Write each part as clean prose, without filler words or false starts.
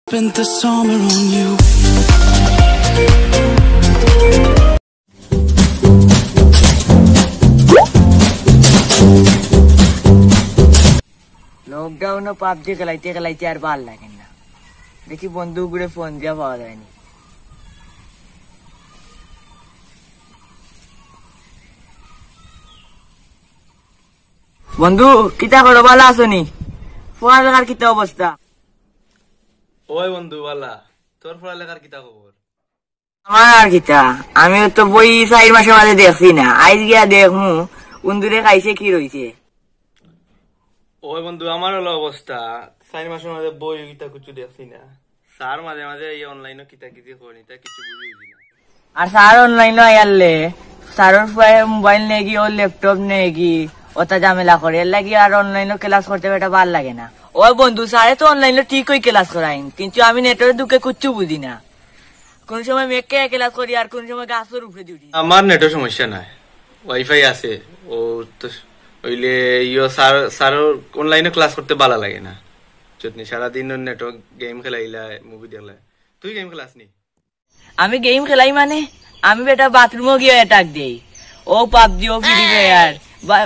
Spent the summer on you. লকডাউনে PUBG খেলাইতে আর ভাল লাগে না। দেখি বন্ধু গুলো ফোন দিয়া পাওয়া যায়নি। বন্ধু কিতা করো, ভালো আছো নি? পড়ালেখার কিতা অবস্থা? ওই বন্ধু বালা, তোর পড়ালেখার কিতা খবর? আমার আর কিতা, আমি তো বই 4 মাসের মাঝে দেখছি না, আইজ গিয়া দেখমু উন্দুরে খাইছে কি রইছে। ওই বন্ধু আমার হলো অবস্থা, 4 মাসের মাঝে বই কিতা কিছু দেখছি না। স্যার মাঝে মাঝে এই অনলাইনে কিতা কিতি করি তা কিছু বুঝি না। আর স্যার অনলাইনে আইলে স্যারের মোবাইল নিয়ে গিয়ে ওর ল্যাপটপ নিয়ে গিয়ে ওটা ঝামেলা করে, এর লাগি আর অনলাইনে ক্লাস করতে এটা ভাল লাগে না। ওই বন্ধু স্যারে তো অনলাইনে ঠিকই ক্লাস করাই, কিন্তু আমি নেটের দুঃখে কিচ্ছু বুঝি না। কোন সময় মেঘকে ক্লাস করি আর কোন সময় গাছের উপরে ডিউটি। আমার নেটের সমস্যা নাই, ওয়াইফাই আছে। ও তো হইলে স্যার অনলাইনে ক্লাস করতে ভালো লাগে না। যদি সারাদিন নেটওয়ার্ক গেম খেলাইলা মুভি দেখলা। তুই গেম খেলাস নি? আমি গেম খেলাই মানে আমি বেটা বাথরুমও গিয়ে অ্যাটাক দেই। ও পাবজি ও ফ্রি ফায়ার,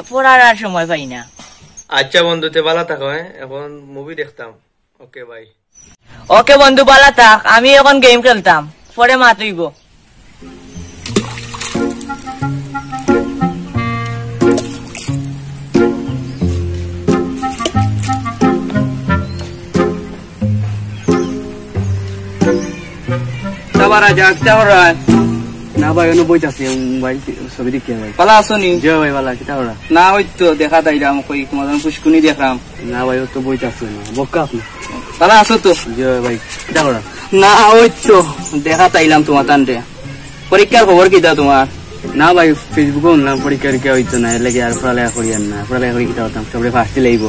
পড়ার আর সময় পাই না। আচ্ছা বন্ধু তে ভালো থাকো, এখন মুভি দেখতাম। Okay bye. ওকে বন্ধু ভালো থাক, আমি এখন গেম খেলতাম, পরে মাতুইব। না ভাই অন্য বই আছে মোবাইল ছবি দেখি ভাই। পালা আছো নি? জয় ভাই ভালো কিতা ওরা? না হয়তো দেখা তাইলাম কই তোমাদের পুষ্কুনি দেখলাম। না ভাই ও তো বই আছে না, বক্কা আপনি পালা আছো তো? জয় ভাই কিতা ওরা? না হয়তো দেখা তাইলাম তোমার তান্ডে। পরীক্ষার খবর কিতা তোমার? না ভাই ফেসবুকে অনলাইন পরীক্ষা রিকা হইতো না, এর লাগে আর পড়ালেখা করি আর না। পড়ালেখা করি কিতা হতাম সবরে ফার্স্ট দিলাইব।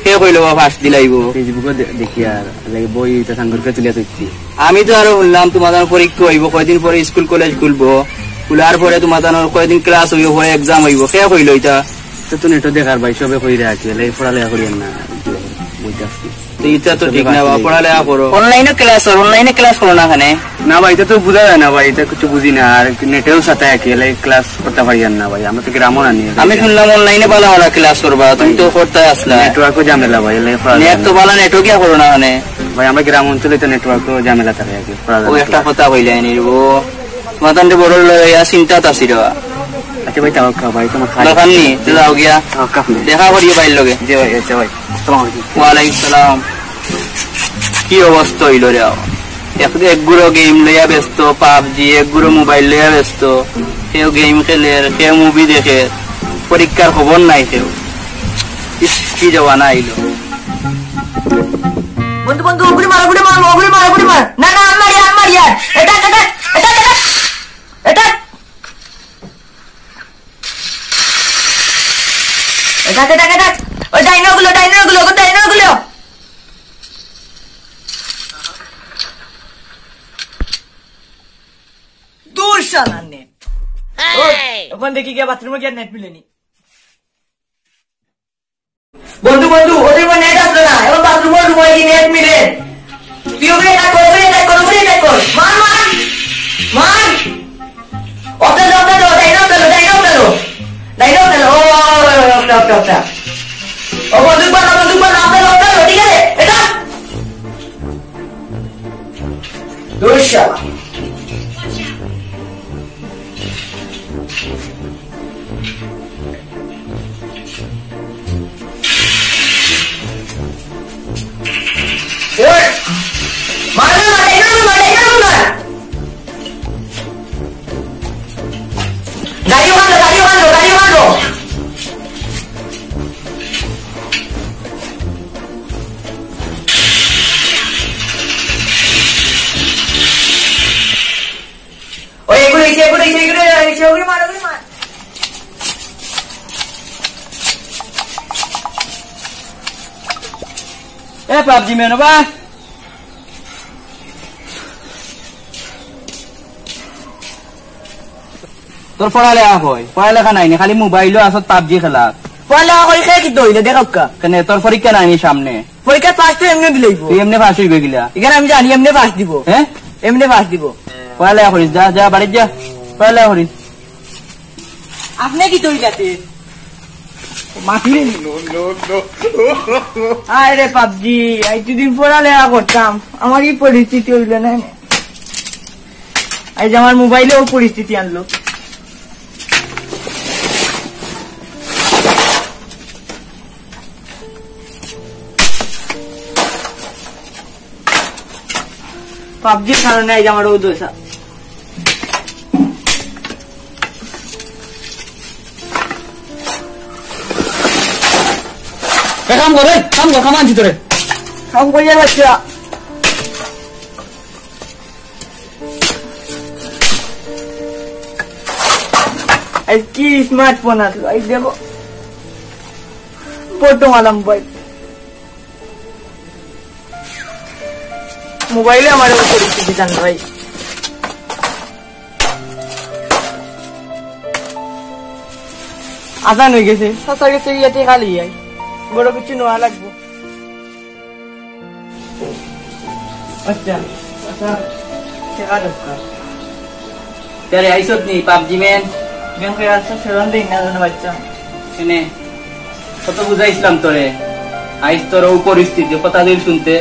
কে কইলো ফার্স্ট দিলাইব? ফেসবুকে দেখি আর লাগে বই এটা সাঙ্গরকে তুলিয়া তুলছি। আমি তো আরো শুনলাম তোমাদের পরীক্ষা হইব, কয়দিন পরে স্কুল কলেজ খুলবো, খোলার পরে তোমাদের কয়দিন ক্লাস হইব, পরে এক্সাম হইব। কে কইলো এটা? তো নেটও দেখার ভাই সবে কই রাখি পড়ালেখা করি আর না বইটা আসছি। এটা তো ঠিক না, পড়ালেখা করো। অনলাইনে ক্লাস করো না এখানে? না ভাই এটা তো বোঝা যায় না ভাই, এটা কিছু বুঝি না। আর নেটেও সাথে ক্লাস করতে পারি আর না ভাই, আমরা তো গ্রামও না নিয়ে। আমি শুনলাম অনলাইনে ভালো ভালো ক্লাস করবা, তুমি তো করতে আসলা। নেটওয়ার্কও ঝামেলা ভাই, নেট তো ভালো, নেটও কি করো না এখানে? ভাই আমরা গ্রাম অঞ্চলে তো নেটওয়ার্কও ঝামেলা থাকে আর কি। ও একটা কথা কইলাই নি ও তোমার তান্ডে বড় লইয়া চিন্তাত আছি রে। আচ্ছা ভাই তাও ভাই তোমার দোকান নি তো যাও গিয়া দেখা করিয়ে বাইর লগে। জি ভাই আচ্ছা ভাই আসসালামু আলাইকুম। ওয়ালাইকুম সালাম। কি অবস্থা হইল রে? একগুলো গেম লইয়া ব্যস্ত, পাবজি, একগুলো মোবাইল লইয়া ব্যস্ত। কেউ গেম খেলে, কেউ মুভি দেখে, পরীক্ষার খবর নাই কেউ। কি জবানা আইলো। বন্ধু বন্ধু উগড়ি মার, উগড়ি মার, উগড়ি মার, উগড়ি মার। না না আমার ইয়ার এটা এটা এটা এটা এটা এটা এটা এটা ওই ডাইনোগুলো দূর শালা নেট। ওখান দেখি গিয়ে বাথরুমে গিয়ে নেট মিলেনি। বন্ধু বন্ধু ওদের নেট আসলো না, এখন বাথরুমের রুমে গিয়ে নেট মিলে। তুই ওকে এটা কর মার মার মার। ওটা ডাইনো ও ওটা ও বন্ধু বানা আপনার ঠিক আছে এটা দূর শালা। পাবজি মেনো বা তোর পড়ালেখা হয়? পড়ালেখা নাই নি, খালি মোবাইলও আসত পাবজি খেলা। পড়ালেখা করে খেয়ে কি হইলো দেখো কা কেন তোর পরীক্ষা নাই নি সামনে পরীক্ষা পাস তো এমনি দিলেই তুই এমনি পাস হইবে গিলা এখানে আমি জানি এমনি পাস দিব হ্যাঁ এমনি পাস দিব পড়ালেখা করিস যা যা বাড়ি যা পড়ালেখা করিস আপনি কি তৈলাতে মাটি আরে পাবজি এতদিন পড়ালেখা করতাম আমার কি পরিস্থিতি হইলো না আজ আমার মোবাইলেও পরিস্থিতি আনলো পাবজির কারণে আজ আমার ও দোষা কাম কর খামানছি তোরে কাম করিয়া বাচ্চা আজ কি স্মার্টফোন আসলো আজ দেখো ফটো মালা মোবাইলে আমার পরিস্থিতি জান ভাই আজান হয়ে গেছে সাঁচা গেছে ইয়াতে খালি যাই বড় কিছু নেওয়া লাগবো আচ্ছা আচ্ছা টেকা দরকার তারে আইসত নি পাবজি মেন গেম খেয়ে আসছে সেরকম দিন না জানো বাচ্চা শুনে কত বুঝাইছিলাম তোরে আইস তোর ও পরিস্থিতি কথা দিল শুনতে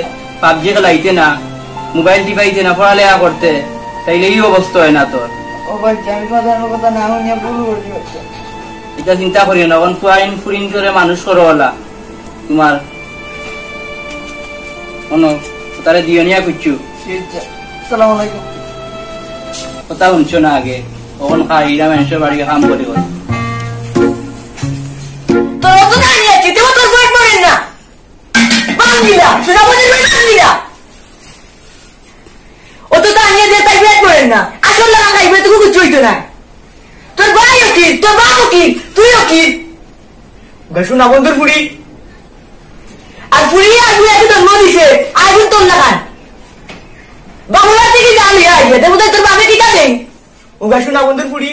পাবজি খেলাইতে না মোবাইল টিপাইতে না পড়ালেখা করতে তাইলে এই অবস্থা হয় না তোর ও বাচ্চা আমি তোমাদের কথা না শুনিয়া ভুল করছি বাচ্চা এটা চিন্তা করিও না এখন ফুরিন করে মানুষ করওয়ালা তোমার কোনো তারে দিও নিয়া করছু আসসালামু আলাইকুম কথা শুনছো না আগে কখন খাইরা মানুষের বাড়িতে কাম করি তোর অত দাঁড়িয়ে আছে তুই তোর বই পড়েন না বাঙ্গিলা সুনা বলে বাঙ্গিলা অত দাঁড়িয়ে যে তাই বের করেন না আসল লাগা খাইবে তুই কিছু হইতো না তোর ভাই কি তোর বাপ কি তুইও কি গসুনা বন্ধুর ফুড়ি আর ফুড়ি আর বুড়া কি তোর মরিছে আইবুন তোর লাগান বাবুরা থেকে জানলি আইবে তোর বাপে কি জানে ও গসুনা বন্ধুর ফুড়ি